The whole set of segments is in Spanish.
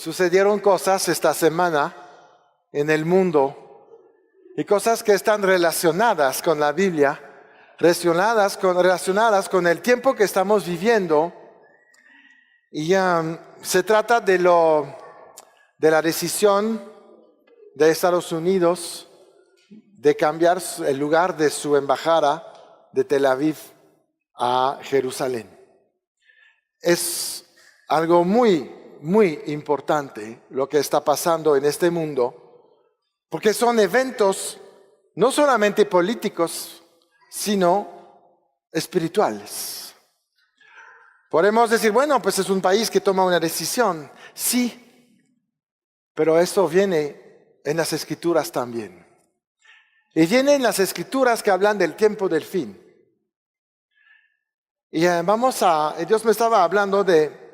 sucedieron cosas esta semana en el mundo y cosas que están relacionadas con la Biblia, relacionadas con el tiempo que estamos viviendo. Y se trata de la decisión de Estados Unidos de cambiar el lugar de su embajada de Tel Aviv a Jerusalén. Es algo muy, muy importante lo que está pasando en este mundo, porque son eventos no solamente políticos, sino espirituales. Podemos decir, bueno, pues es un país que toma una decisión. Sí, pero esto viene en las Escrituras también. Y viene en las Escrituras que hablan del tiempo del fin. Y Dios me estaba hablando de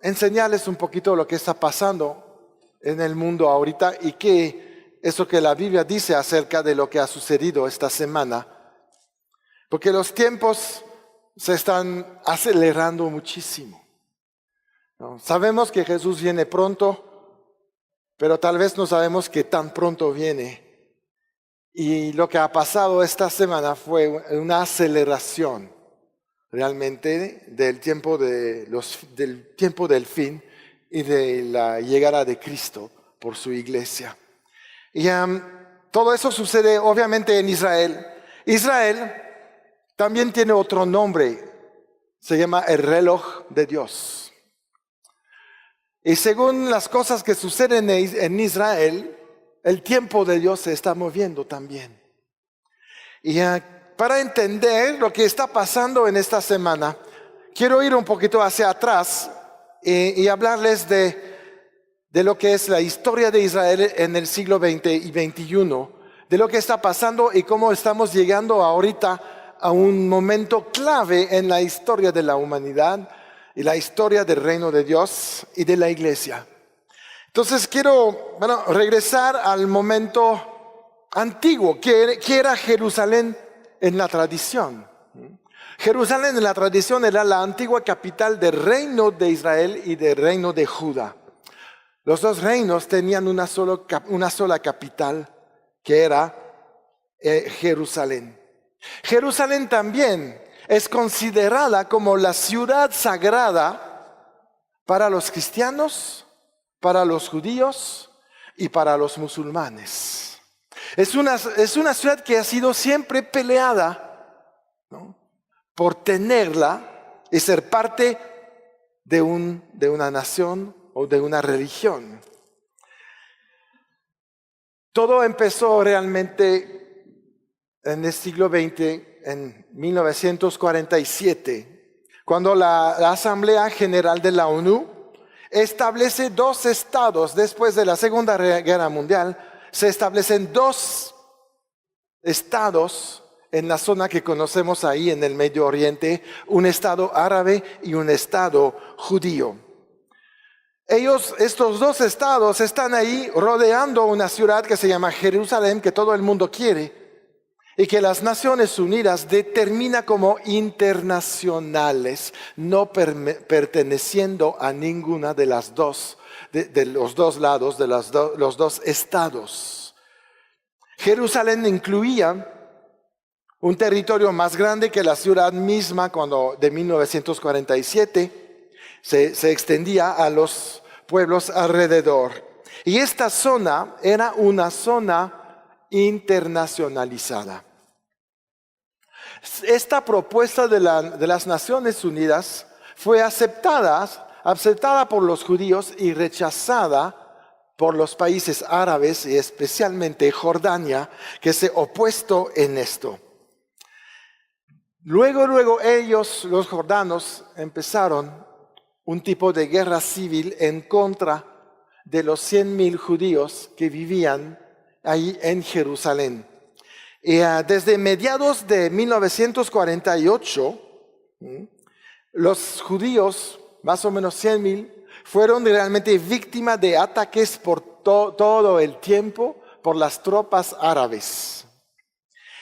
enseñarles un poquito lo que está pasando en el mundo ahorita y qué es lo que la Biblia dice acerca de lo que ha sucedido esta semana. Porque los tiempos se están acelerando muchísimo, ¿no? Sabemos que Jesús viene pronto, pero tal vez no sabemos qué tan pronto viene. Y lo que ha pasado esta semana fue una aceleración realmente del tiempo del fin y de la llegada de Cristo por su iglesia. Y todo eso sucede obviamente en Israel. Israel también tiene otro nombre, se llama el reloj de Dios. Y según las cosas que suceden en Israel, el tiempo de Dios se está moviendo también. Y para entender lo que está pasando en esta semana, quiero ir un poquito hacia atrás y hablarles de lo que es la historia de Israel en el siglo XX y XXI, de lo que está pasando y cómo estamos llegando ahorita a un momento clave en la historia de la humanidad y la historia del reino de Dios y de la iglesia. Entonces quiero regresar al momento antiguo, que era Jerusalén en la tradición. Jerusalén en la tradición era la antigua capital del reino de Israel y del reino de Judá. Los dos reinos tenían una sola capital, que era Jerusalén. Jerusalén también es considerada como la ciudad sagrada para los cristianos, para los judíos y para los musulmanes. Es una ciudad que ha sido siempre peleada, ¿no?, por tenerla y ser parte de una nación o de una religión. Todo empezó realmente en el siglo XX, en 1947, cuando la Asamblea General de la ONU establece dos estados. Después de la Segunda Guerra Mundial, se establecen dos estados en la zona que conocemos ahí en el Medio Oriente, un estado árabe y un estado judío. Estos dos estados están ahí rodeando una ciudad que se llama Jerusalén, que todo el mundo quiere, y que las Naciones Unidas determina como internacionales, no perteneciendo a ninguna de las dos, de los dos lados, de los dos estados. Jerusalén incluía un territorio más grande que la ciudad misma de 1947, se extendía a los pueblos alrededor. Y esta zona era una zona internacionalizada. Esta propuesta de las Naciones Unidas fue aceptada por los judíos y rechazada por los países árabes y especialmente Jordania, que se opuesto en esto. Luego ellos, los jordanos, empezaron un tipo de guerra civil en contra de los 100,000 judíos que vivían ahí en Jerusalén. Y desde mediados de 1948, los judíos, más o menos 100,000, fueron realmente víctimas de ataques por todo el tiempo por las tropas árabes.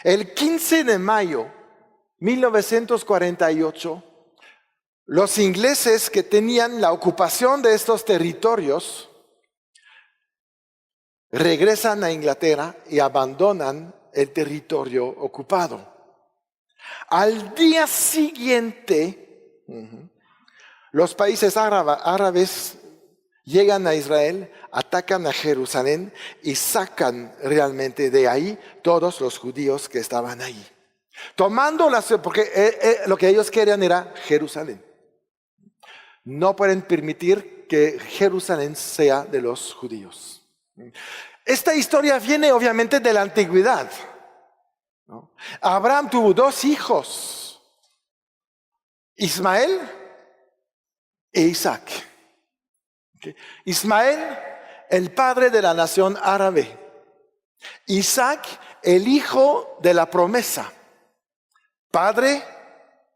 El 15 de mayo de 1948, los ingleses que tenían la ocupación de estos territorios regresan a Inglaterra y abandonan el territorio ocupado. Al día siguiente, los países árabes llegan a Israel, atacan a Jerusalén y sacan realmente de ahí todos los judíos que estaban ahí. Tomando porque lo que ellos querían era Jerusalén. No pueden permitir que Jerusalén sea de los judíos. Esta historia viene obviamente de la antigüedad, ¿no? Abraham tuvo 2 hijos, Ismael e Isaac. Ismael, el padre de la nación árabe. Isaac, el hijo de la promesa, padre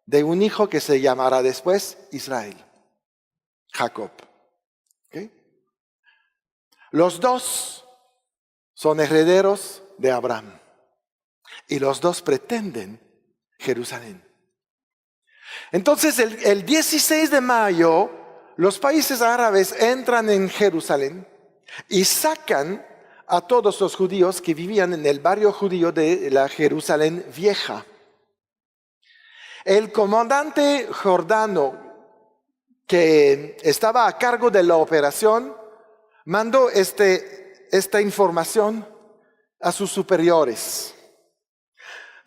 de un hijo que se llamará después Israel, Jacob. ¿Okay? Los 2 son herederos de Abraham y los 2 pretenden Jerusalén. Entonces el 16 de mayo los países árabes entran en Jerusalén y sacan a todos los judíos que vivían en el barrio judío de la Jerusalén vieja. El comandante Jordano, que estaba a cargo de la operación, mandó esta información a sus superiores.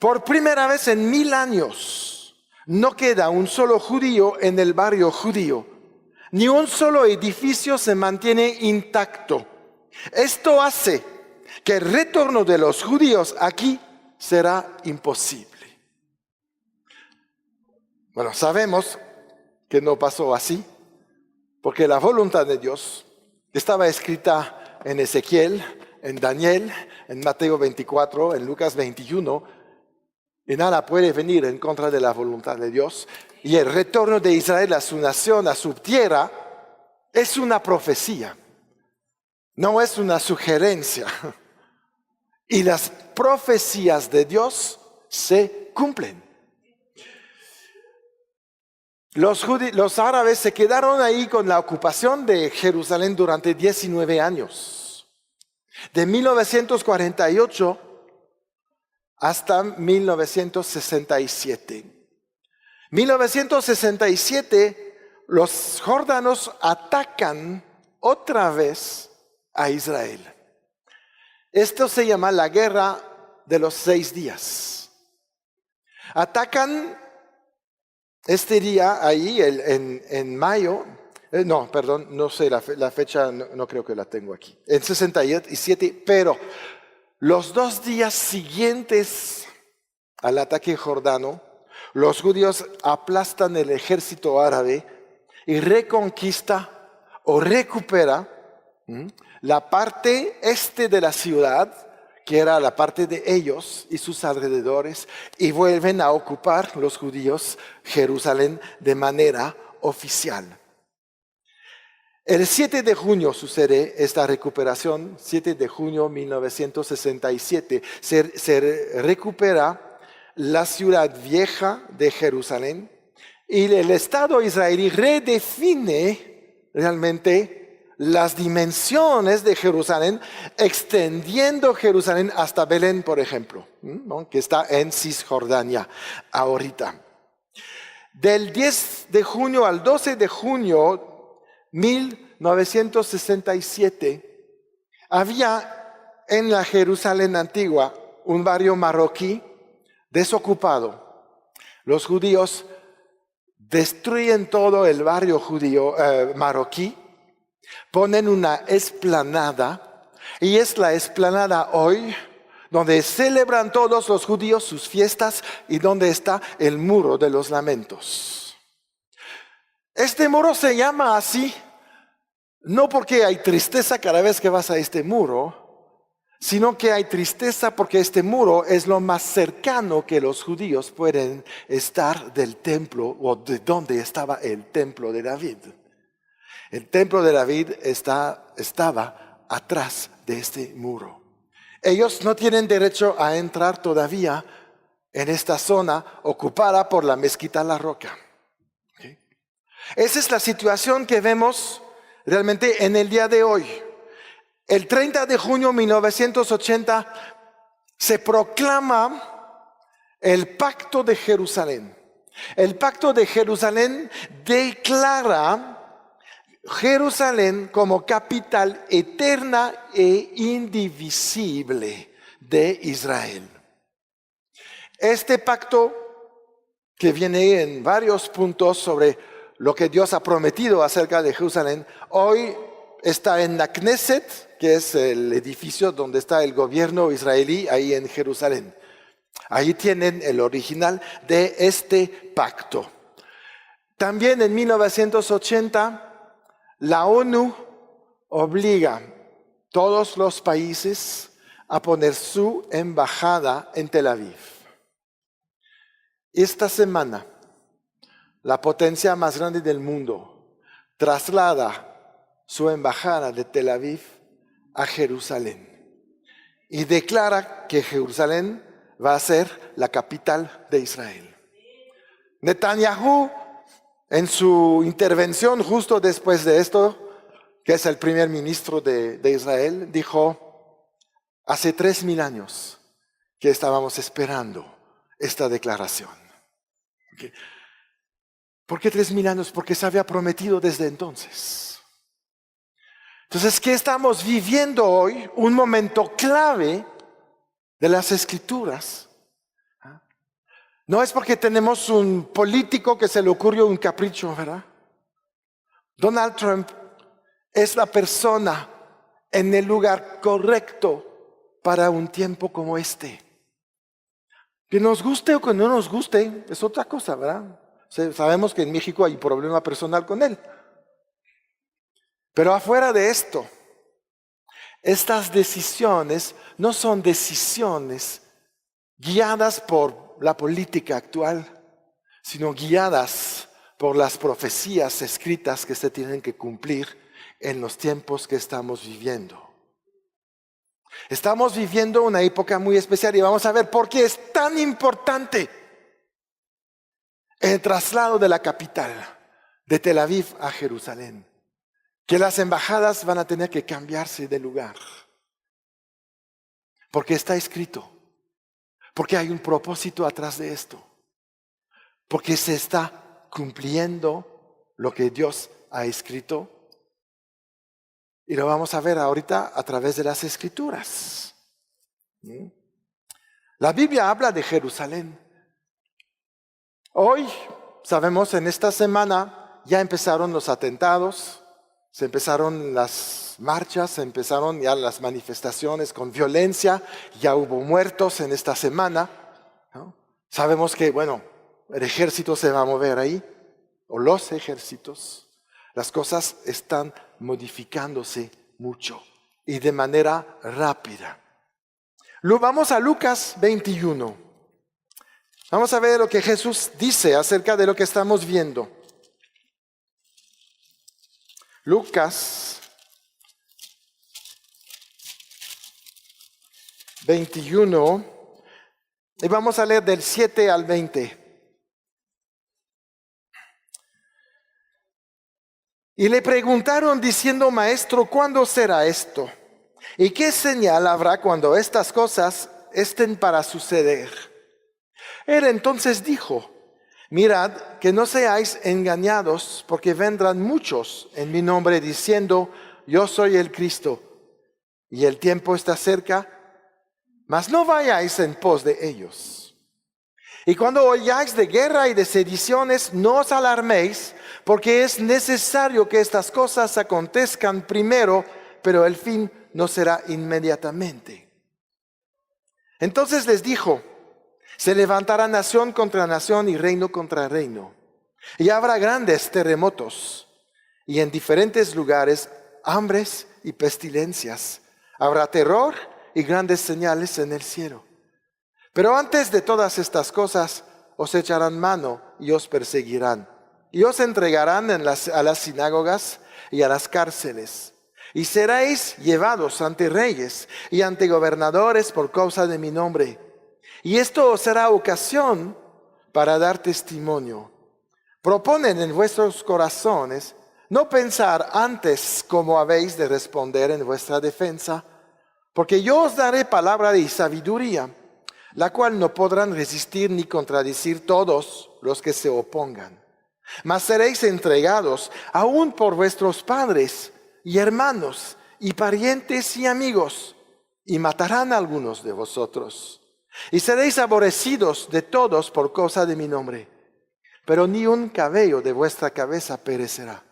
Por primera vez en 1000 años, no queda un solo judío en el barrio judío. Ni un solo edificio se mantiene intacto. Esto hace que el retorno de los judíos aquí será imposible. Bueno, sabemos que no pasó así, porque la voluntad de Dios estaba escrita en Ezequiel, en Daniel, en Mateo 24, en Lucas 21, y nada puede venir en contra de la voluntad de Dios. Y el retorno de Israel a su nación, a su tierra, es una profecía, no es una sugerencia. Y las profecías de Dios se cumplen. Los árabes se quedaron ahí con la ocupación de Jerusalén durante 19 años. De 1948 hasta 1967. 1967, los jordanos atacan otra vez a Israel. Esto se llama la guerra de los 6 días. Atacan este día ahí en mayo, no sé la fecha, no creo que la tengo aquí, en 67, pero los 2 días siguientes al ataque jordano, los judíos aplastan el ejército árabe y reconquista o recupera la parte este de la ciudad, que era la parte de ellos y sus alrededores, y vuelven a ocupar los judíos Jerusalén de manera oficial. El 7 de junio sucede esta recuperación, 7 de junio de 1967, se recupera la ciudad vieja de Jerusalén y el Estado israelí redefine realmente las dimensiones de Jerusalén, extendiendo Jerusalén hasta Belén, por ejemplo, ¿no? Que está en Cisjordania ahorita. Del 10 de junio al 12 de junio 1967, había en la Jerusalén antigua un barrio marroquí desocupado. Los judíos destruyen todo el barrio judío marroquí, ponen una explanada, y es la explanada hoy donde celebran todos los judíos sus fiestas y donde está el muro de los lamentos. Este muro se llama así, no porque hay tristeza cada vez que vas a este muro, sino que hay tristeza porque este muro es lo más cercano que los judíos pueden estar del templo o de donde estaba el templo de David. El templo de David estaba atrás de este muro. Ellos no tienen derecho a entrar todavía en esta zona ocupada por la mezquita La Roca. ¿Okay? Esa es la situación que vemos realmente en el día de hoy. El 30 de junio de 1980 se proclama el Pacto de Jerusalén. El Pacto de Jerusalén declara Jerusalén como capital eterna e indivisible de Israel. Este pacto, que viene en varios puntos sobre lo que Dios ha prometido acerca de Jerusalén, hoy está en la Knesset, que es el edificio donde está el gobierno israelí, ahí en Jerusalén. Ahí tienen el original de este pacto. También en 1980, la ONU obliga a todos los países a poner su embajada en Tel Aviv. Esta semana, la potencia más grande del mundo traslada su embajada de Tel Aviv a Jerusalén y declara que Jerusalén va a ser la capital de Israel. Netanyahu, en su intervención justo después de esto, que es el primer ministro de Israel, dijo: hace 3000 años que estábamos esperando esta declaración. Okay. ¿Por qué 3000 años? Porque se había prometido desde entonces. Entonces, ¿qué estamos viviendo hoy? Un momento clave de las Escrituras. No es porque tenemos un político que se le ocurrió un capricho, ¿verdad? Donald Trump es la persona en el lugar correcto para un tiempo como este. Que nos guste o que no nos guste es otra cosa, ¿verdad? Sabemos que en México hay un problema personal con él. Pero afuera de esto, estas decisiones no son decisiones guiadas por la política actual, sino guiadas por las profecías escritas que se tienen que cumplir en los tiempos que estamos viviendo. Estamos viviendo una época muy especial y vamos a ver por qué es tan importante el traslado de la capital de Tel Aviv a Jerusalén, que las embajadas van a tener que cambiarse de lugar, porque está escrito. Porque hay un propósito atrás de esto. Porque se está cumpliendo lo que Dios ha escrito. Y lo vamos a ver ahorita a través de las Escrituras. La Biblia habla de Jerusalén. Hoy, sabemos, en esta semana ya empezaron los atentados, se empezaron las marchas, se empezaron ya las manifestaciones con violencia, ya hubo muertos en esta semana, ¿no? Sabemos que, bueno, el ejército se va a mover ahí, o los ejércitos. Las cosas están modificándose mucho y de manera rápida. Vamos a Lucas 21. Vamos a ver lo que Jesús dice acerca de lo que estamos viendo. Lucas 21, y vamos a leer del 7 al 20. Y le preguntaron diciendo: Maestro, ¿cuándo será esto? ¿Y qué señal habrá cuando estas cosas estén para suceder? Él entonces dijo: Mirad que no seáis engañados, porque vendrán muchos en mi nombre diciendo: Yo soy el Cristo, y el tiempo está cerca. Mas no vayáis en pos de ellos. Y cuando oyáis de guerra y de sediciones, no os alarméis, porque es necesario que estas cosas acontezcan primero, pero el fin no será inmediatamente. Entonces les dijo: se levantará nación contra nación y reino contra reino. Y habrá grandes terremotos, y en diferentes lugares hambres y pestilencias. Habrá terror y grandes señales en el cielo. Pero antes de todas estas cosas os echarán mano y os perseguirán. Y os entregarán a las sinagogas y a las cárceles. Y seréis llevados ante reyes y ante gobernadores por causa de mi nombre. Y esto os será ocasión para dar testimonio. Proponen en vuestros corazones, no pensar antes cómo habéis de responder en vuestra defensa, porque yo os daré palabra de sabiduría, la cual no podrán resistir ni contradecir todos los que se opongan. Mas seréis entregados aún por vuestros padres y hermanos y parientes y amigos, y matarán a algunos de vosotros. Y seréis aborrecidos de todos por causa de mi nombre, pero ni un cabello de vuestra cabeza perecerá.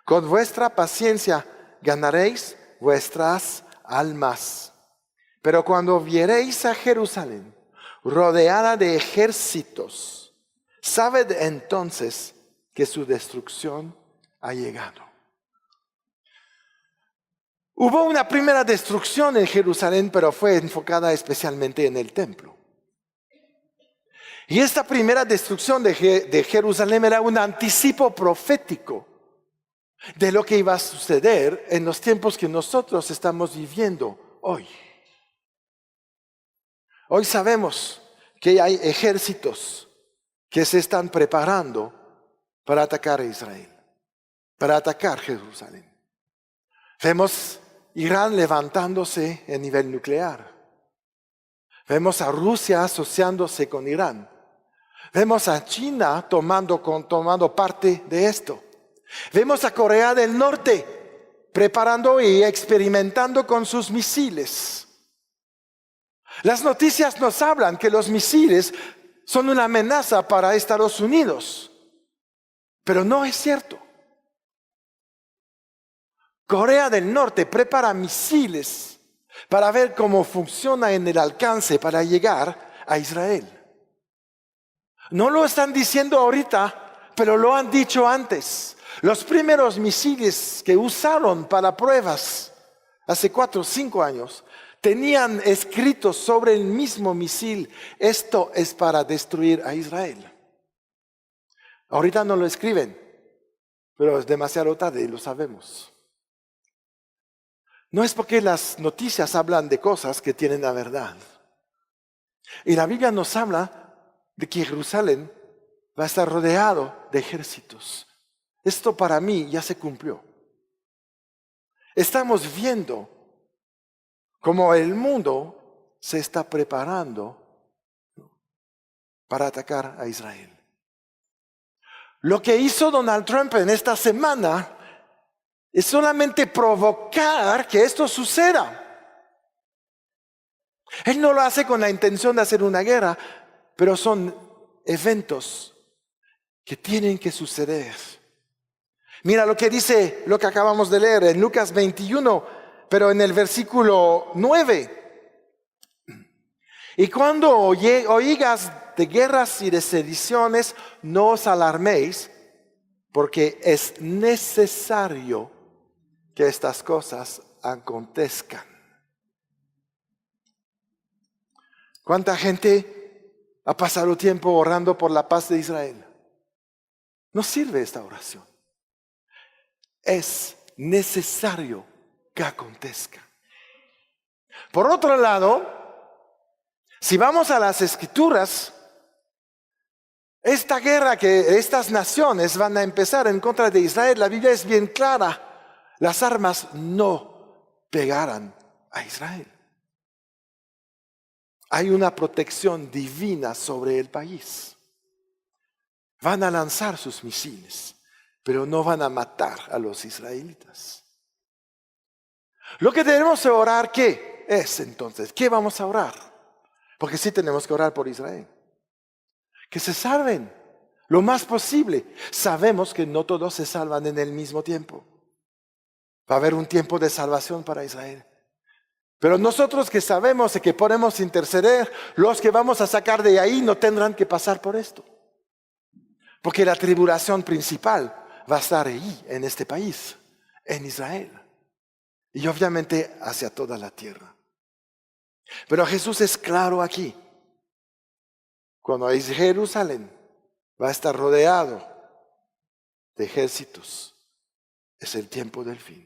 Con vuestra paciencia ganaréis vuestras almas. Pero cuando viereis a Jerusalén rodeada de ejércitos, sabed entonces que su destrucción ha llegado. Hubo una primera destrucción en Jerusalén, pero fue enfocada especialmente en el templo. Y esta primera destrucción de Jerusalén era un anticipo profético de lo que iba a suceder en los tiempos que nosotros estamos viviendo hoy. Hoy sabemos que hay ejércitos que se están preparando para atacar a Israel, para atacar Jerusalén. Vemos Irán levantándose en nivel nuclear. Vemos a Rusia asociándose con Irán. Vemos a China tomando parte de esto. Vemos a Corea del Norte preparando y experimentando con sus misiles. Las noticias nos hablan que los misiles son una amenaza para Estados Unidos, pero no es cierto. Corea del Norte prepara misiles para ver cómo funciona en el alcance para llegar a Israel. No lo están diciendo ahorita, pero lo han dicho antes. Los primeros misiles que usaron para pruebas hace 4 o 5 años tenían escrito sobre el mismo misil: esto es para destruir a Israel. Ahorita no lo escriben, pero es demasiado tarde y lo sabemos. No es porque las noticias hablan de cosas que tienen la verdad. Y la Biblia nos habla de que Jerusalén va a estar rodeado de ejércitos. Esto para mí ya se cumplió. Estamos viendo cómo el mundo se está preparando para atacar a Israel. Lo que hizo Donald Trump en esta semana es solamente provocar que esto suceda. Él no lo hace con la intención de hacer una guerra, pero son eventos que tienen que suceder. Mira lo que dice, lo que acabamos de leer en Lucas 21, pero en el versículo 9. Y cuando oigas de guerras y de sediciones, no os alarméis, porque es necesario que estas cosas acontezcan. ¿Cuánta gente ha pasado tiempo orando por la paz de Israel? No sirve esta oración. Es necesario que acontezca. Por otro lado, si vamos a las Escrituras, esta guerra que estas naciones van a empezar en contra de Israel, la Biblia es bien clara. Las armas no pegarán a Israel. Hay una protección divina sobre el país. Van a lanzar sus misiles, pero no van a matar a los israelitas. Lo que tenemos que orar, ¿qué es entonces? ¿Qué vamos a orar? Porque sí tenemos que orar por Israel. Que se salven lo más posible. Sabemos que no todos se salvan en el mismo tiempo. Va a haber un tiempo de salvación para Israel. Pero nosotros que sabemos y que podemos interceder, los que vamos a sacar de ahí no tendrán que pasar por esto. Porque la tribulación principal va a estar ahí, en este país, en Israel. Y obviamente hacia toda la tierra. Pero Jesús es claro aquí. Cuando es Jerusalén, va a estar rodeado de ejércitos. Es el tiempo del fin.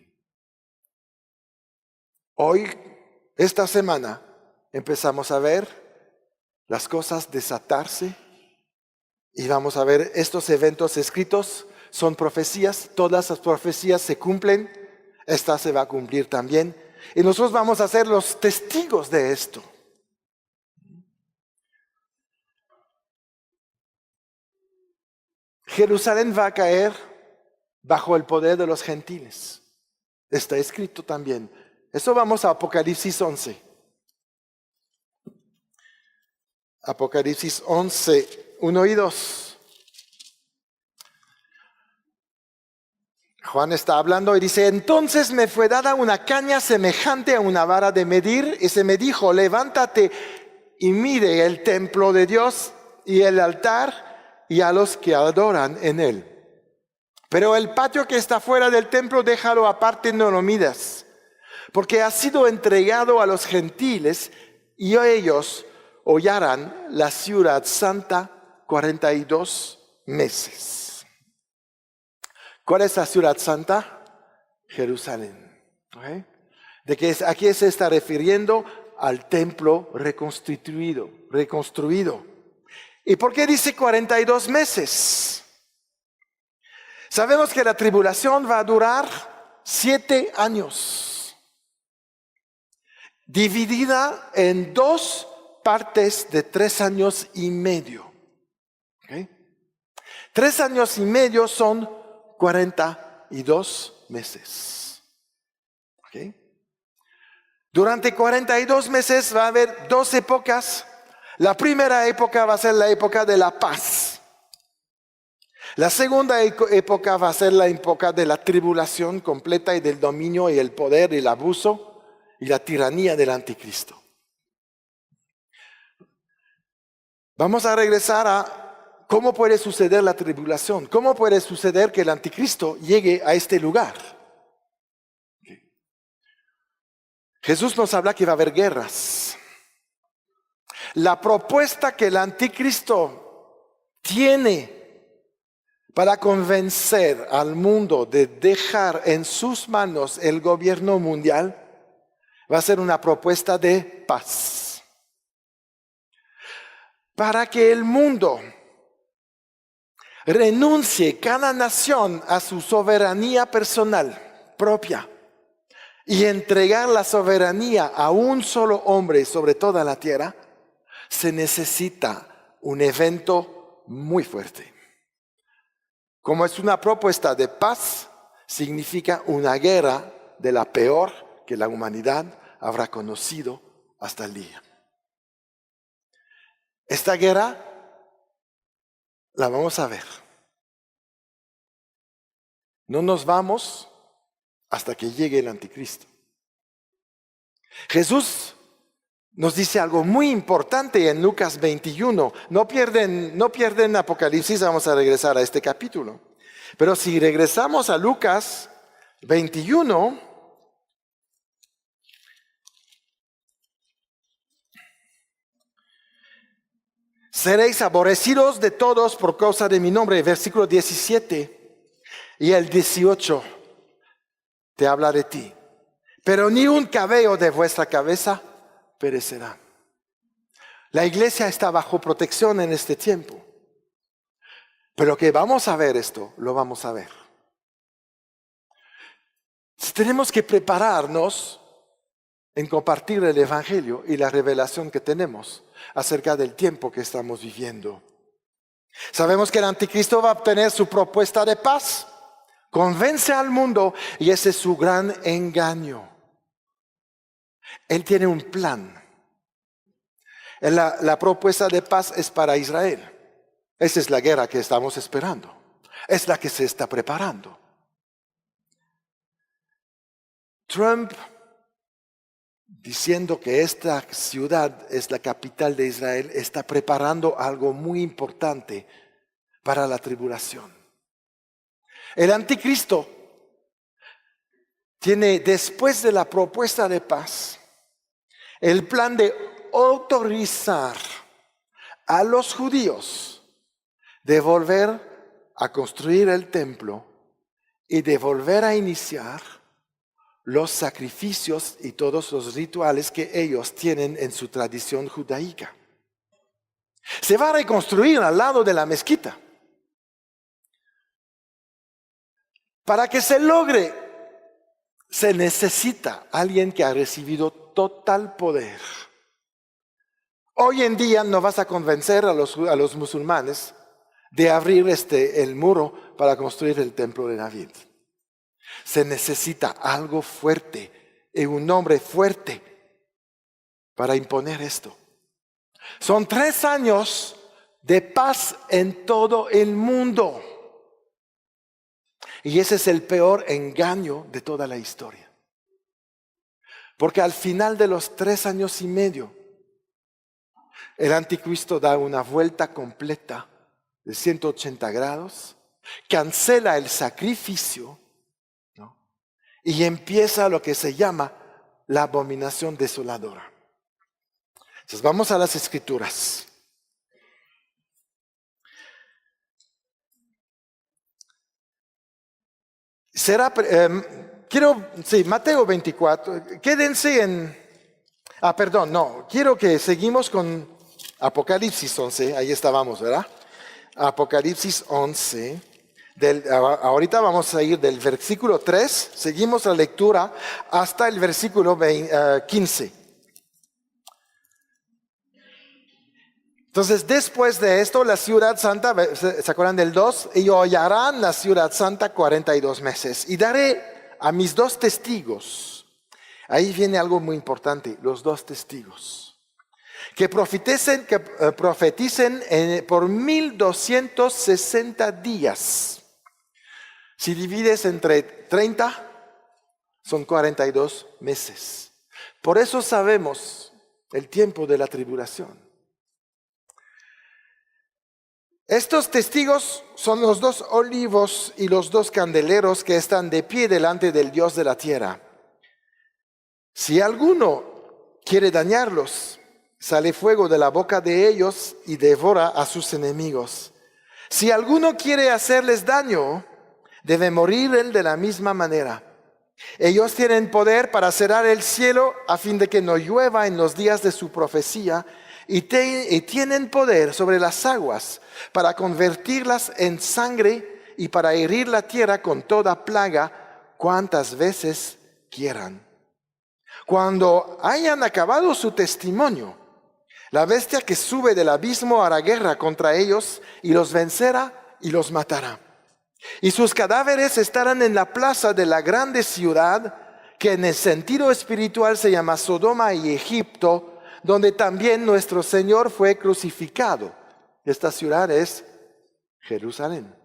Hoy, esta semana, empezamos a ver las cosas desatarse y vamos a ver estos eventos escritos son profecías, todas las profecías se cumplen, esta se va a cumplir también. Y nosotros vamos a ser los testigos de esto. Jerusalén va a caer bajo el poder de los gentiles. Está escrito también. Eso vamos a Apocalipsis 11. Apocalipsis 11, 1 y 2. Juan está hablando y dice: entonces me fue dada una caña semejante a una vara de medir, y se me dijo: levántate y mide el templo de Dios y el altar y a los que adoran en él. Pero el patio que está fuera del templo, déjalo aparte, no lo midas, porque ha sido entregado a los gentiles, y ellos hollarán la ciudad santa 42 meses. ¿Cuál es la ciudad santa? Jerusalén. ¿Okay? De que aquí se está refiriendo al templo reconstruido. ¿Y por qué dice 42 meses? Sabemos que la tribulación va a durar 7 años, dividida en 2 partes de 3 años y medio. ¿Okay? 3 años y medio son 42 meses. ¿Okay? Durante 42 meses va a haber 2 épocas. La primera época va a ser la época de la paz. La segunda época va a ser la época de la tribulación completa y del dominio y el poder y el abuso y la tiranía del anticristo. Vamos a regresar a cómo puede suceder la tribulación. ¿Cómo puede suceder que el anticristo llegue a este lugar? Jesús nos habla que va a haber guerras. La propuesta que el anticristo tiene para convencer al mundo de dejar en sus manos el gobierno mundial va a ser una propuesta de paz. Para que el mundo renuncie cada nación a su soberanía personal propia y entregar la soberanía a un solo hombre sobre toda la tierra, se necesita un evento muy fuerte. Como es una propuesta de paz, significa una guerra de la peor que la humanidad habrá conocido hasta el día. Esta guerra la vamos a ver. No nos vamos hasta que llegue el anticristo. Jesús nos dice algo muy importante en Lucas 21. No pierden Apocalipsis, vamos a regresar a este capítulo. Pero si regresamos a Lucas 21, seréis aborrecidos de todos por causa de mi nombre. Versículo 17 y el 18 te habla de ti. Pero ni un cabello de vuestra cabeza perecerá. La iglesia está bajo protección en este tiempo. Pero que vamos a ver esto, lo vamos a ver. Tenemos que prepararnos en compartir el evangelio y la revelación que tenemos acerca del tiempo que estamos viviendo. Sabemos que el anticristo va a obtener su propuesta de paz, convence al mundo y ese es su gran engaño. Él tiene un plan. La propuesta de paz es para Israel. Esa es la guerra que estamos esperando. Es la que se está preparando. Trump, diciendo que esta ciudad es la capital de Israel, está preparando algo muy importante para la tribulación. El anticristo tiene, después de la propuesta de paz, el plan de autorizar a los judíos de volver a construir el templo y de volver a iniciar los sacrificios y todos los rituales que ellos tienen en su tradición judaica. Se va a reconstruir al lado de la mezquita. Para que se logre, se necesita alguien que ha recibido total poder. Hoy en día no vas a convencer a los musulmanes de abrir el muro para construir el templo de David. Se necesita algo fuerte y un hombre fuerte para imponer esto. Son 3 años de paz en todo el mundo. Y ese es el peor engaño de toda la historia. Porque al final de los 3 años y medio, el anticristo da una vuelta completa de 180 grados, cancela el sacrificio, ¿no? Y empieza lo que se llama la abominación desoladora. Entonces vamos a las Escrituras. Mateo 24, quédense quiero que seguimos con Apocalipsis 11, ahí estábamos, ¿verdad? Apocalipsis 11, ahorita vamos a ir del versículo 3, seguimos la lectura hasta el versículo 15. Entonces, después de esto, la ciudad santa, ¿se acuerdan del 2? Y hollarán la ciudad santa 42 meses. Y daré a mis 2 testigos. Ahí viene algo muy importante, los 2 testigos. Que profeticen por 1260 días. Si divides entre 30, son 42 meses. Por eso sabemos el tiempo de la tribulación. Estos testigos son los 2 olivos y los 2 candeleros que están de pie delante del Dios de la tierra. Si alguno quiere dañarlos, sale fuego de la boca de ellos y devora a sus enemigos. Si alguno quiere hacerles daño, debe morir él de la misma manera. Ellos tienen poder para cerrar el cielo a fin de que no llueva en los días de su profecía, y tienen poder sobre las aguas para convertirlas en sangre y para herir la tierra con toda plaga cuantas veces quieran. Cuando hayan acabado su testimonio, la bestia que sube del abismo hará guerra contra ellos y los vencerá y los matará. Y sus cadáveres estarán en la plaza de la grande ciudad, que en el sentido espiritual se llama Sodoma y Egipto, donde también nuestro Señor fue crucificado. Esta ciudad es Jerusalén.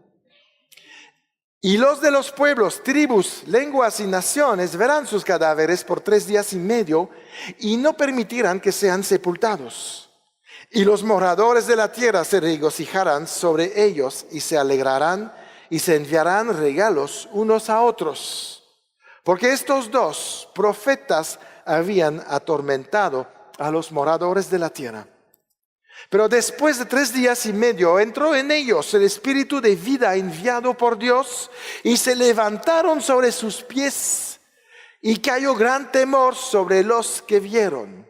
Y los de los pueblos, tribus, lenguas y naciones verán sus cadáveres por 3 días y medio y no permitirán que sean sepultados. Y los moradores de la tierra se regocijarán sobre ellos y se alegrarán y se enviarán regalos unos a otros. Porque estos 2 profetas habían atormentado a los moradores de la tierra. Pero después de 3 días y medio entró en ellos el espíritu de vida enviado por Dios, y se levantaron sobre sus pies, y cayó gran temor sobre los que vieron.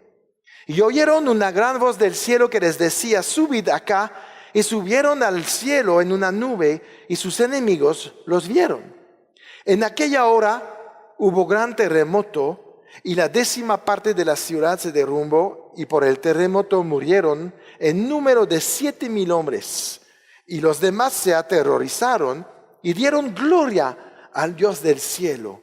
Y oyeron una gran voz del cielo que les decía: subid acá. Y subieron al cielo en una nube, y sus enemigos los vieron. En aquella hora hubo gran terremoto, y la 10ª parte de la ciudad se derrumbó, y por el terremoto murieron en número de 7,000 hombres. Y los demás se aterrorizaron y dieron gloria al Dios del cielo.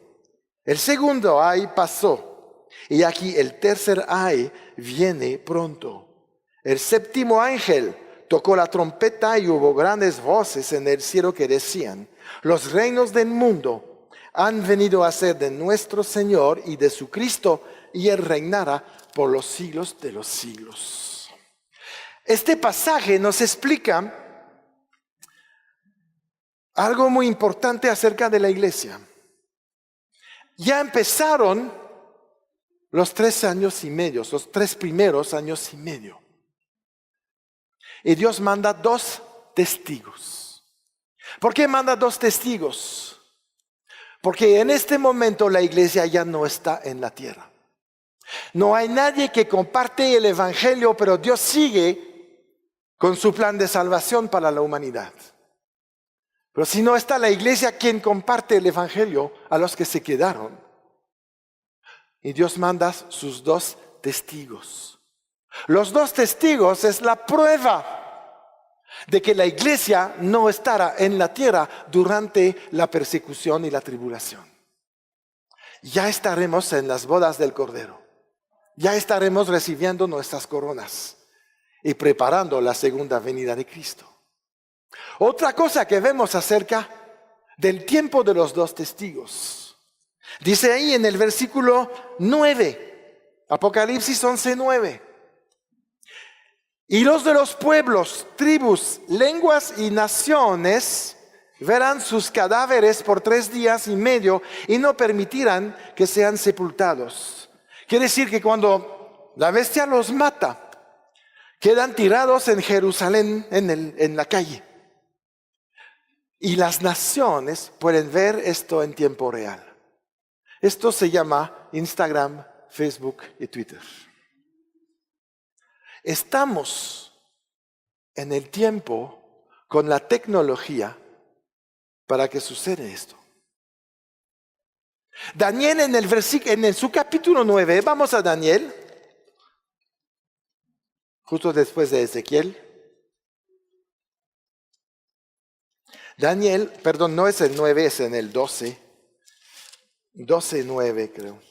El segundo ay pasó, y aquí el tercer ay viene pronto. El 7º ángel tocó la trompeta, y hubo grandes voces en el cielo que decían: los reinos del mundo han venido a ser de nuestro Señor y de su Cristo, y Él reinará por los siglos de los siglos. Este pasaje nos explica algo muy importante acerca de la iglesia. Ya empezaron los 3 años y medio, los 3 primeros años y medio. Y Dios manda 2 testigos. ¿Por qué manda 2 testigos? Porque en este momento la iglesia ya no está en la tierra. No hay nadie que comparte el evangelio, pero Dios sigue con su plan de salvación para la humanidad. Pero si no está la iglesia, quien comparte el evangelio a los que se quedaron. Y Dios manda sus 2 testigos. Los 2 testigos es la prueba de que la iglesia no estará en la tierra durante la persecución y la tribulación. Ya estaremos en las bodas del Cordero. Ya estaremos recibiendo nuestras coronas y preparando la segunda venida de Cristo. Otra cosa que vemos acerca del tiempo de los 2 testigos. Dice ahí en el versículo 9, Apocalipsis 11:9. Y los de los pueblos, tribus, lenguas y naciones verán sus cadáveres por 3 días y medio y no permitirán que sean sepultados. Quiere decir que cuando la bestia los mata, quedan tirados en Jerusalén, en la calle. Y las naciones pueden ver esto en tiempo real. Esto se llama Instagram, Facebook y Twitter. Estamos en el tiempo con la tecnología para que suceda esto. Daniel en su capítulo 9, vamos a Daniel, justo después de Ezequiel. Daniel, perdón, no es el 9, es en el 12. 12:9 creo.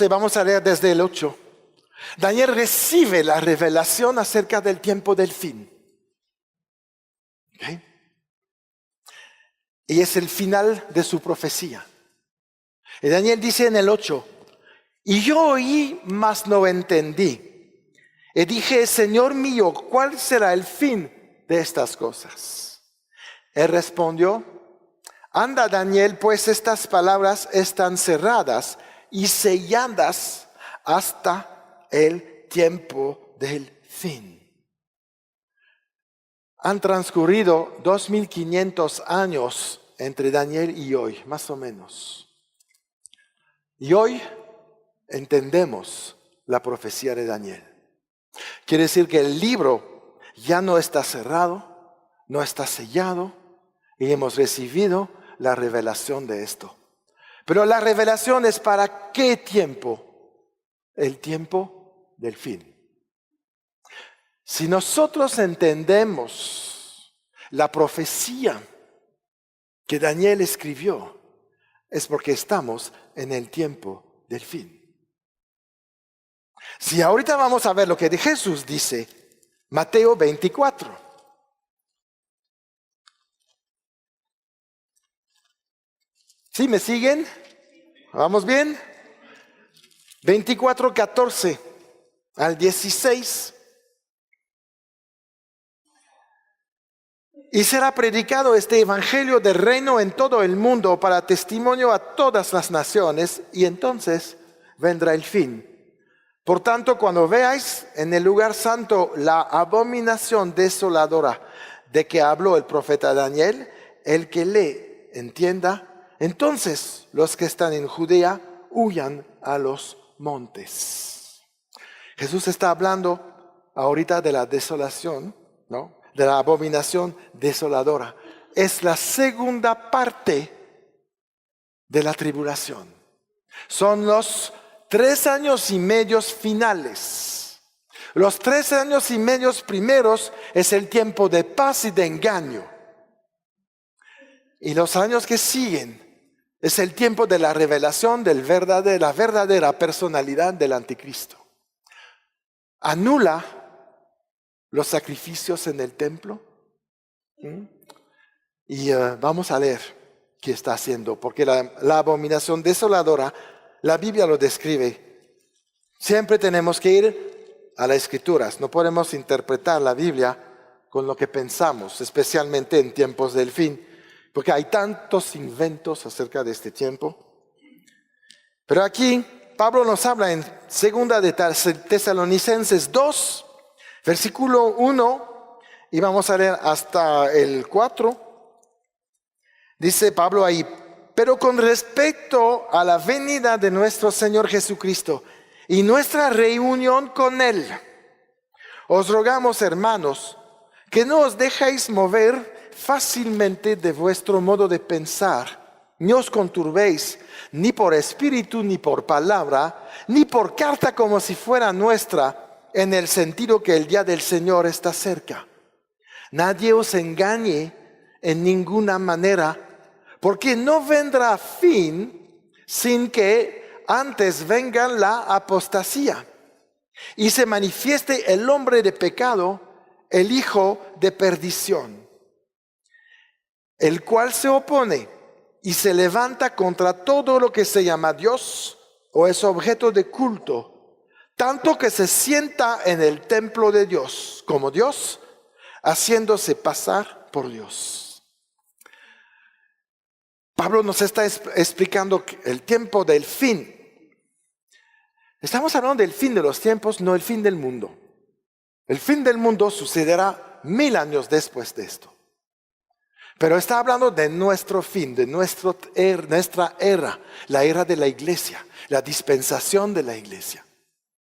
Vamos a leer desde el 8. Daniel recibe la revelación acerca del tiempo del fin. ¿Okay? Y es el final de su profecía. Y Daniel dice en el 8, y yo oí, mas no entendí. Y dije, Señor mío, ¿cuál será el fin de estas cosas? Él respondió, anda Daniel, pues estas palabras están cerradas y selladas hasta el tiempo del fin. Han transcurrido 2500 años entre Daniel y hoy, más o menos. Y hoy entendemos la profecía de Daniel. Quiere decir que el libro ya no está cerrado, no está sellado, y hemos recibido la revelación de esto. Pero la revelación es ¿para qué tiempo? El tiempo del fin. Si nosotros entendemos la profecía que Daniel escribió, es porque estamos en el tiempo del fin. Si ahorita vamos a ver lo que de Jesús dice, Mateo 24. ¿Sí me siguen? ¿Vamos bien? 24:14 al 16. Y será predicado este evangelio del reino en todo el mundo para testimonio a todas las naciones, y entonces vendrá el fin. Por tanto, cuando veáis en el lugar santo la abominación desoladora de que habló el profeta Daniel, el que lee entienda, entonces los que están en Judea huyan a los montes. Jesús está hablando ahorita de la desolación, ¿no? De la abominación desoladora. Es la segunda parte de la tribulación. Son los 3 años y medio finales. Los 3 años y medio primeros es el tiempo de paz y de engaño. Y los años que siguen es el tiempo de la revelación de la verdadera personalidad del anticristo. Anula los sacrificios en el templo. Y vamos a leer qué está haciendo, porque la abominación desoladora, la Biblia lo describe. Siempre tenemos que ir a las Escrituras. No podemos interpretar la Biblia con lo que pensamos, especialmente en tiempos del fin, porque hay tantos inventos acerca de este tiempo. Pero aquí Pablo nos habla en 2 de Tesalonicenses 2, versículo 1, y vamos a leer hasta el 4. Dice Pablo ahí, pero con respecto a la venida de nuestro Señor Jesucristo y nuestra reunión con Él. Os rogamos, hermanos, que no os dejéis mover fácilmente de vuestro modo de pensar, ni os conturbéis, ni por espíritu, ni por palabra, ni por carta como si fuera nuestra, en el sentido que el día del Señor está cerca. Nadie os engañe en ninguna manera, porque no vendrá fin sin que antes venga la apostasía y se manifieste el hombre de pecado, el hijo de perdición, el cual se opone y se levanta contra todo lo que se llama Dios o es objeto de culto, tanto que se sienta en el templo de Dios como Dios, haciéndose pasar por Dios. Pablo nos está explicando el tiempo del fin. Estamos hablando del fin de los tiempos, no el fin del mundo. El fin del mundo sucederá 1000 años después de esto. Pero está hablando de nuestro fin, de nuestra era, la era de la iglesia, la dispensación de la iglesia.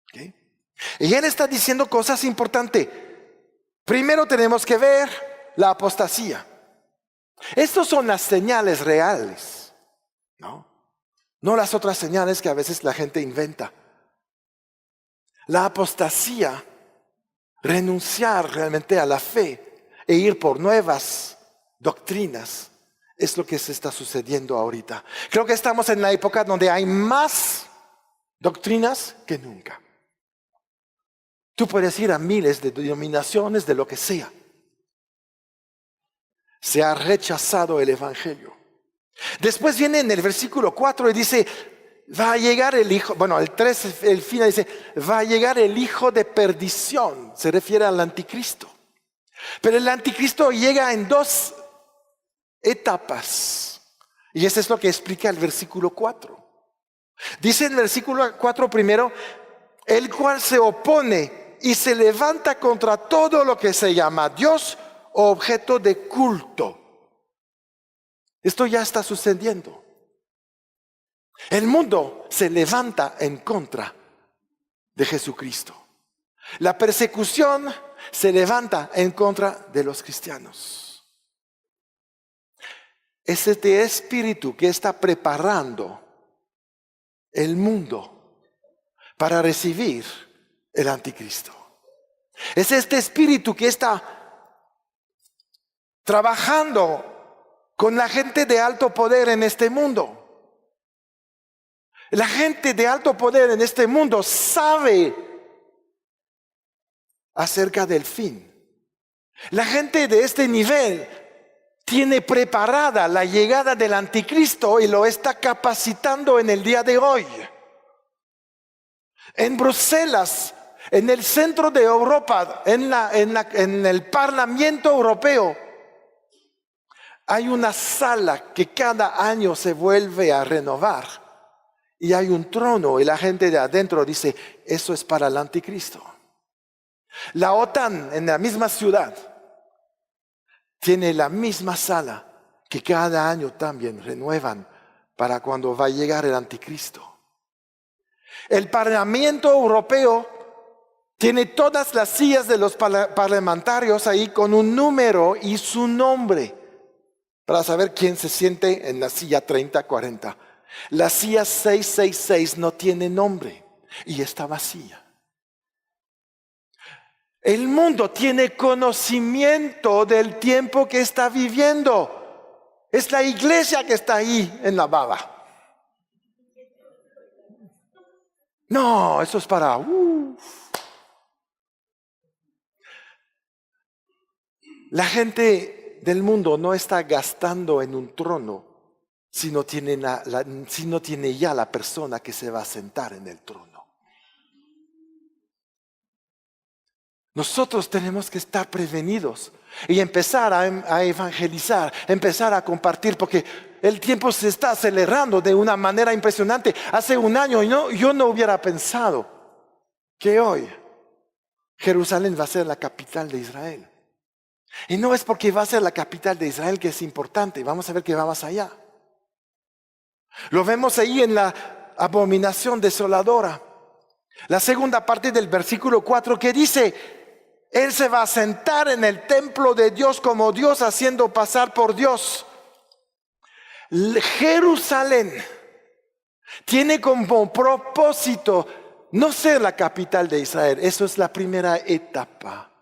¿Okay? Y él está diciendo cosas importantes. Primero tenemos que ver la apostasía. Estas son las señales reales, ¿no? No las otras señales que a veces la gente inventa. La apostasía, renunciar realmente a la fe e ir por nuevas doctrinas, es lo que se está sucediendo ahorita. Creo que estamos en la época donde hay más doctrinas que nunca. Tú puedes ir a miles de denominaciones, de lo que sea. Se ha rechazado el evangelio. Después viene en el versículo 4 y dice, va a llegar el hijo, bueno, el 3, el final dice, va a llegar el hijo de perdición. Se refiere al anticristo. Pero el anticristo llega en 2 etapas. Y eso es lo que explica el versículo 4. Dice en el versículo 4 primero, el cual se opone y se levanta contra todo lo que se llama Dios o objeto de culto. Esto ya está sucediendo. El mundo se levanta en contra de Jesucristo. La persecución se levanta en contra de los cristianos. Es este espíritu que está preparando el mundo para recibir el anticristo. Es este espíritu que está trabajando con la gente de alto poder en este mundo. La gente de alto poder en este mundo sabe acerca del fin. La gente de este nivel tiene preparada la llegada del anticristo y lo está capacitando en el día de hoy. En Bruselas, en el centro de Europa, en el Parlamento Europeo, hay una sala que cada año se vuelve a renovar. Y hay un trono y la gente de adentro dice, eso es para el anticristo. La OTAN en la misma ciudad tiene la misma sala que cada año también renuevan para cuando va a llegar el anticristo. El Parlamento Europeo tiene todas las sillas de los parlamentarios ahí con un número y su nombre para saber quién se siente en la silla 30-40. La silla 666 no tiene nombre y está vacía. El mundo tiene conocimiento del tiempo que está viviendo. Es la iglesia que está ahí en la baba. No, eso es para... La gente del mundo no está gastando en un trono si no tiene ya la persona que se va a sentar en el trono. Nosotros tenemos que estar prevenidos y empezar a evangelizar, empezar a compartir, porque el tiempo se está acelerando de una manera impresionante. Hace un año yo no hubiera pensado que hoy Jerusalén va a ser la capital de Israel. Y no es porque va a ser la capital de Israel que es importante, vamos a ver que va más allá. Lo vemos ahí en la abominación desoladora. La segunda parte del versículo 4 que dice, Él se va a sentar en el templo de Dios como Dios, haciendo pasar por Dios. Jerusalén tiene como propósito no ser la capital de Israel. Eso es la primera etapa.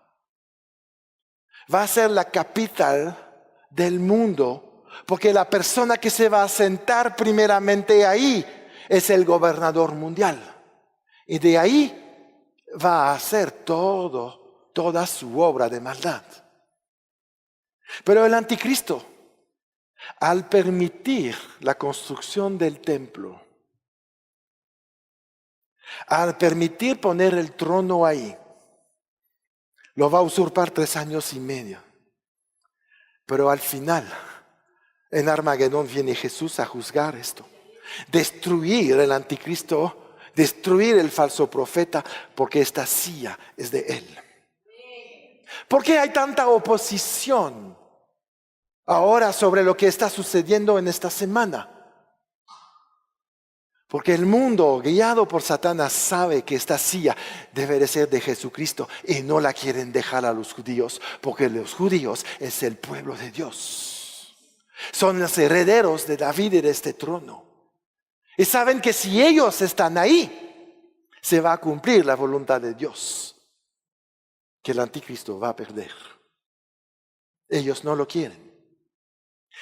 Va a ser la capital del mundo, porque la persona que se va a sentar primeramente ahí es el gobernador mundial. Y de ahí va a hacer toda su obra de maldad. Pero el anticristo, al permitir la construcción del templo, al permitir poner el trono ahí, lo va a usurpar 3 años y medio. Pero al final, en Armagedón viene Jesús a juzgar esto. Destruir el anticristo, destruir el falso profeta, porque esta silla es de él. ¿Por qué hay tanta oposición ahora sobre lo que está sucediendo en esta semana? Porque el mundo, guiado por Satanás, sabe que esta silla debe de ser de Jesucristo y no la quieren dejar a los judíos, porque los judíos es el pueblo de Dios. Son los herederos de David y de este trono. Y saben que si ellos están ahí, se va a cumplir la voluntad de Dios, que el anticristo va a perder. Ellos no lo quieren.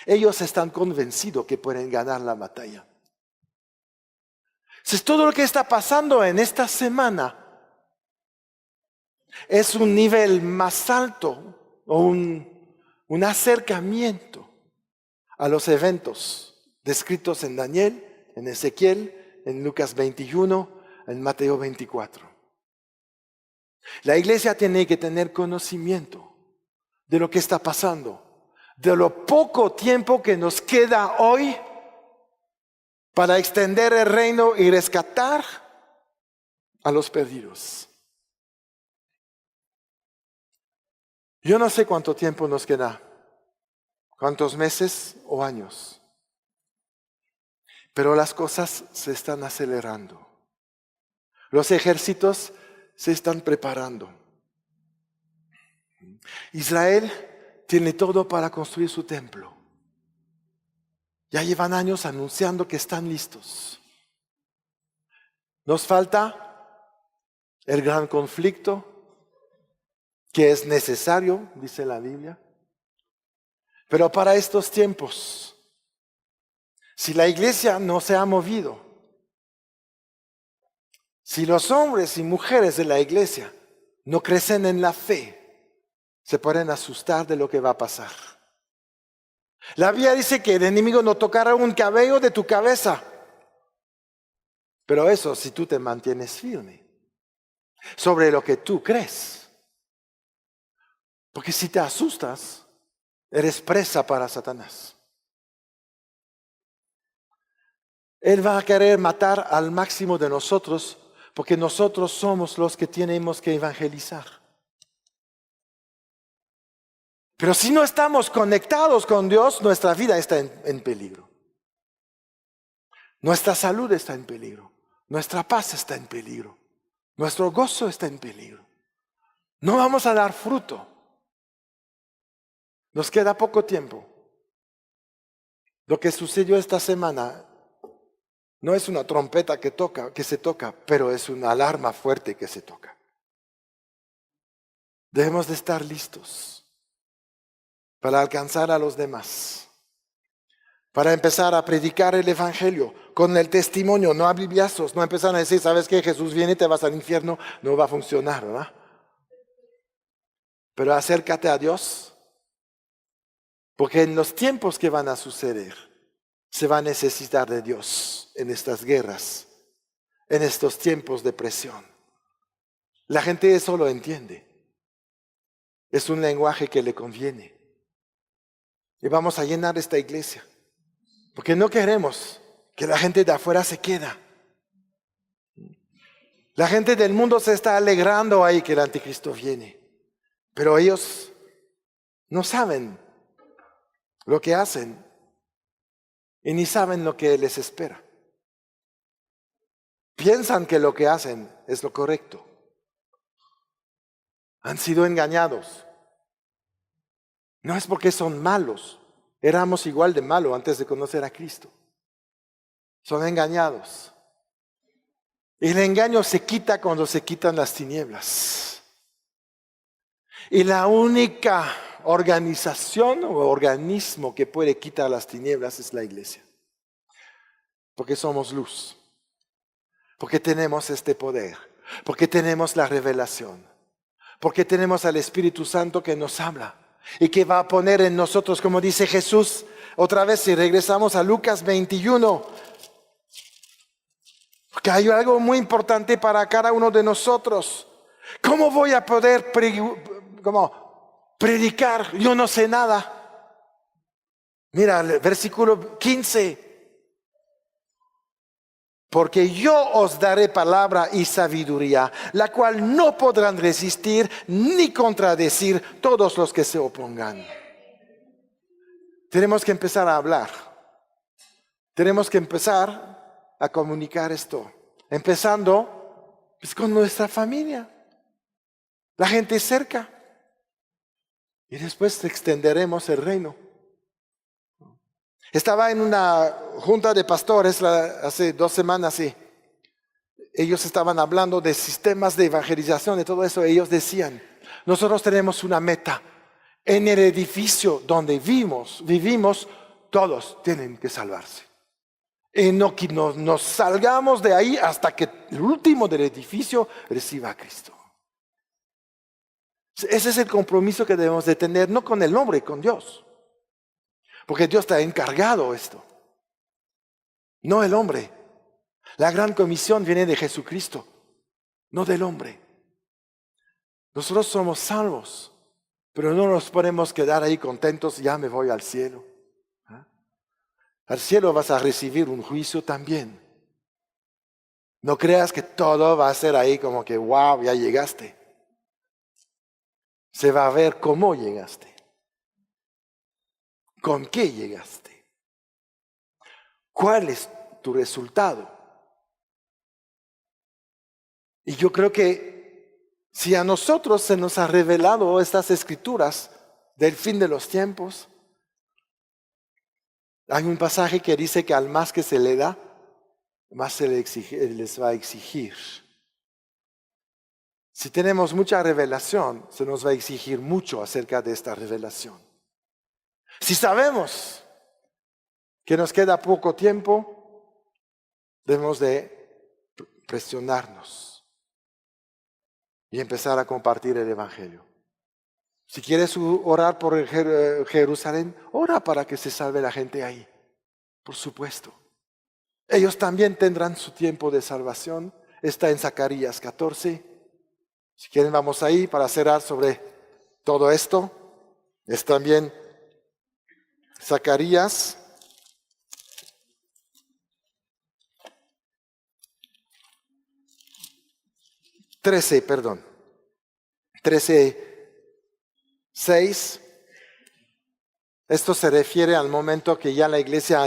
Ellos están convencidos que pueden ganar la batalla. Entonces, todo lo que está pasando en esta semana es un nivel más alto o un acercamiento a los eventos descritos en Daniel, en Ezequiel, en Lucas 21, en Mateo 24. La iglesia tiene que tener conocimiento de lo que está pasando, de lo poco tiempo que nos queda hoy para extender el reino y rescatar a los perdidos. Yo no sé cuánto tiempo nos queda, cuántos meses o años, pero las cosas se están acelerando. Los ejércitos se están preparando. Israel tiene todo para construir su templo. Ya llevan años anunciando que están listos. Nos falta el gran conflicto, que es necesario, dice la Biblia. Pero para estos tiempos, si la iglesia no se ha movido, si los hombres y mujeres de la iglesia no crecen en la fe, se pueden asustar de lo que va a pasar. La Biblia dice que el enemigo no tocará un cabello de tu cabeza. Pero eso si tú te mantienes firme sobre lo que tú crees. Porque si te asustas, eres presa para Satanás. Él va a querer matar al máximo de nosotros, porque nosotros somos los que tenemos que evangelizar. Pero si no estamos conectados con Dios, nuestra vida está en peligro. Nuestra salud está en peligro. Nuestra paz está en peligro. Nuestro gozo está en peligro. No vamos a dar fruto. Nos queda poco tiempo. Lo que sucedió esta semana no es una trompeta que se toca, pero es una alarma fuerte que se toca. Debemos de estar listos para alcanzar a los demás, para empezar a predicar el evangelio con el testimonio, no a bibliazos, no empezar a decir, ¿sabes qué? Jesús viene y te vas al infierno, no va a funcionar, ¿verdad? Pero acércate a Dios, porque en los tiempos que van a suceder, se va a necesitar de Dios en estas guerras, en estos tiempos de presión. La gente eso lo entiende. Es un lenguaje que le conviene. Y vamos a llenar esta iglesia. Porque no queremos que la gente de afuera se queda. La gente del mundo se está alegrando ahí que el anticristo viene. Pero ellos no saben lo que hacen. Y ni saben lo que les espera. Piensan que lo que hacen es lo correcto. Han sido engañados. No es porque son malos. Éramos igual de malos antes de conocer a Cristo. Son engañados. Y el engaño se quita cuando se quitan las tinieblas. Y la única organización o organismo que puede quitar las tinieblas es la iglesia. Porque somos luz. Porque tenemos este poder. Porque tenemos la revelación. Porque tenemos al Espíritu Santo que nos habla. Y que va a poner en nosotros, como dice Jesús, otra vez si regresamos a Lucas 21. Porque hay algo muy importante para cada uno de nosotros. ¿Cómo voy a poder predicar? Yo no sé nada. Mira, el versículo 15. Porque yo os daré palabra y sabiduría, la cual no podrán resistir ni contradecir todos los que se opongan. Tenemos que empezar a hablar. Tenemos que empezar a comunicar esto. Empezando pues, con nuestra familia, la gente cerca. Y después extenderemos el reino. Estaba en una junta de pastores hace 2 semanas y ellos estaban hablando de sistemas de evangelización y todo eso. Ellos decían, nosotros tenemos una meta. En el edificio donde vivimos, todos tienen que salvarse. Y no que nos salgamos de ahí hasta que el último del edificio reciba a Cristo. Ese es el compromiso que debemos de tener, no con el hombre, con Dios. Porque Dios está encargado de esto. No el hombre. La gran comisión viene de Jesucristo, no del hombre. Nosotros somos salvos, pero no nos podemos quedar ahí contentos, ya me voy al cielo. Al cielo vas a recibir un juicio también. No creas que todo va a ser ahí como que, wow, ya llegaste. Se va a ver cómo llegaste. ¿Con qué llegaste? ¿Cuál es tu resultado? Y yo creo que si a nosotros se nos ha revelado estas escrituras del fin de los tiempos, hay un pasaje que dice que al más que se le da, más se les va a exigir. Si tenemos mucha revelación, se nos va a exigir mucho acerca de esta revelación. Si sabemos que nos queda poco tiempo, debemos de presionarnos y empezar a compartir el Evangelio. Si quieres orar por Jerusalén, ora para que se salve la gente ahí. Por supuesto. Ellos también tendrán su tiempo de salvación. Está en Zacarías 14. Si quieren vamos ahí para cerrar sobre todo esto. Es también Zacarías 13:6. Esto se refiere al momento que ya la iglesia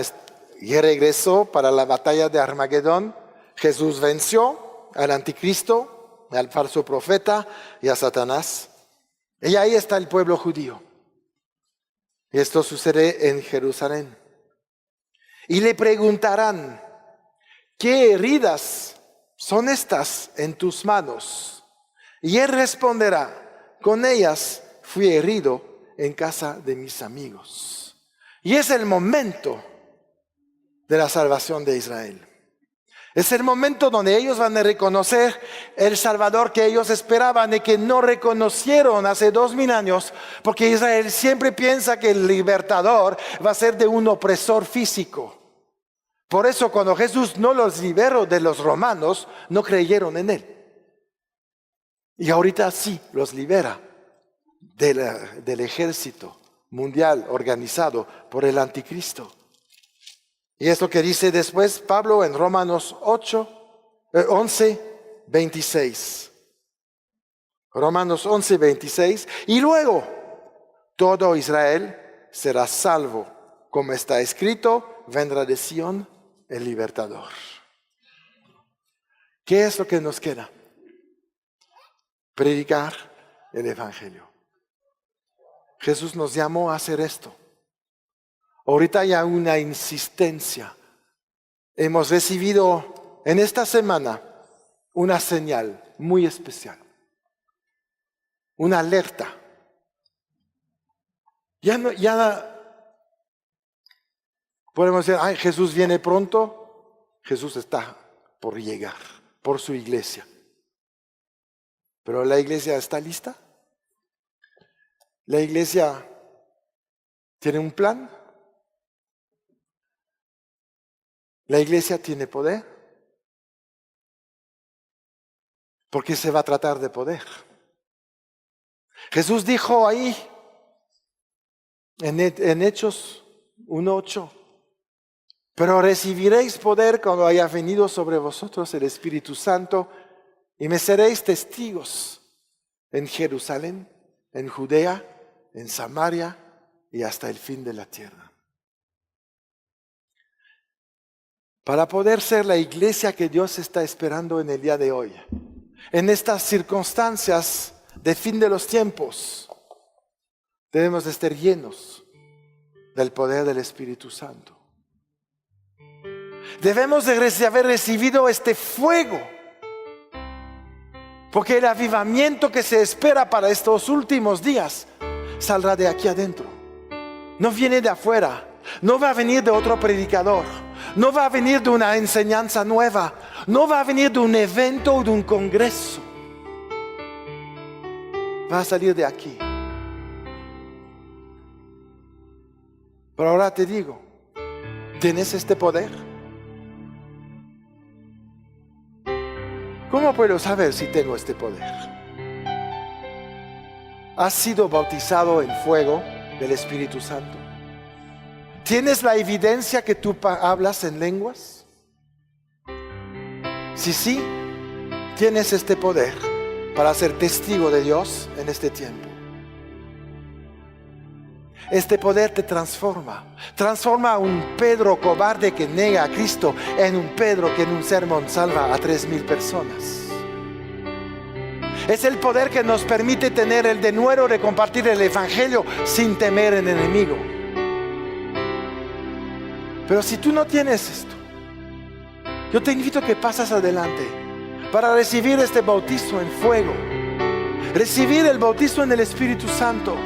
regresó para la batalla de Armagedón. Jesús venció al anticristo, al falso profeta y a Satanás. Y ahí está el pueblo judío. Y esto sucede en Jerusalén. Y le preguntarán, ¿qué heridas son estas en tus manos? Y él responderá, con ellas fui herido en casa de mis amigos. Y es el momento de la salvación de Israel. Es el momento donde ellos van a reconocer el Salvador que ellos esperaban y que no reconocieron hace 2000 años, porque Israel siempre piensa que el libertador va a ser de un opresor físico. Por eso cuando Jesús no los liberó de los romanos, no creyeron en él. Y ahorita sí los libera del ejército mundial organizado por el anticristo. Y es lo que dice después Pablo en Romanos 11:26. Romanos 11:26. Y luego, todo Israel será salvo. Como está escrito, vendrá de Sión el libertador. ¿Qué es lo que nos queda? predicar el Evangelio. Jesús nos llamó a hacer esto. Ahorita hay una insistencia. Hemos recibido en esta semana una señal muy especial, una alerta. Ya podemos decir, ay, Jesús viene pronto. Jesús está por llegar, por su iglesia. Pero la iglesia está lista. La iglesia tiene un plan. La iglesia tiene poder. Porque se va a tratar de poder. Jesús dijo ahí, en Hechos 1:8, pero recibiréis poder cuando haya venido sobre vosotros el Espíritu Santo y me seréis testigos en Jerusalén, en Judea, en Samaria y hasta el fin de la tierra. Para poder ser la iglesia que Dios está esperando en el día de hoy, en estas circunstancias de fin de los tiempos, debemos de estar llenos del poder del Espíritu Santo. Debemos de haber recibido este fuego, porque el avivamiento que se espera para estos últimos días saldrá de aquí adentro. No viene de afuera, no va a venir de otro predicador, no va a venir de una enseñanza nueva, no va a venir de un evento o de un congreso. Va a salir de aquí. Pero ahora te digo, ¿tienes este poder? ¿Cómo puedo saber si tengo este poder? ¿Has sido bautizado en fuego del Espíritu Santo? ¿Tienes la evidencia que tú hablas en lenguas? Si sí, tienes este poder para ser testigo de Dios en este tiempo. Este poder te transforma. Transforma a un Pedro cobarde que niega a Cristo en un Pedro que en un sermón salva a 3,000 personas. Es el poder que nos permite tener el denuedo de compartir el Evangelio sin temer al enemigo. Pero si tú no tienes esto, yo te invito a que pases adelante para recibir este bautismo en fuego, recibir el bautismo en el Espíritu Santo,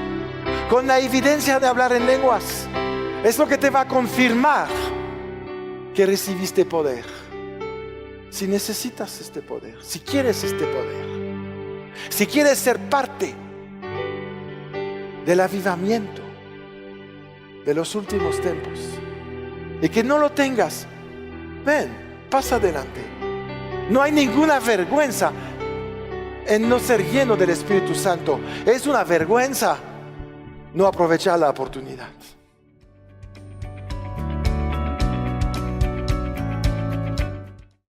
con la evidencia de hablar en lenguas. Es lo que te va a confirmar que recibiste poder. Si necesitas este poder, si quieres este poder, si quieres ser parte del avivamiento de los últimos tiempos y que no lo tengas, ven, pasa adelante. No hay ninguna vergüenza en no ser lleno del Espíritu Santo. Es una vergüenza no aprovechar la oportunidad.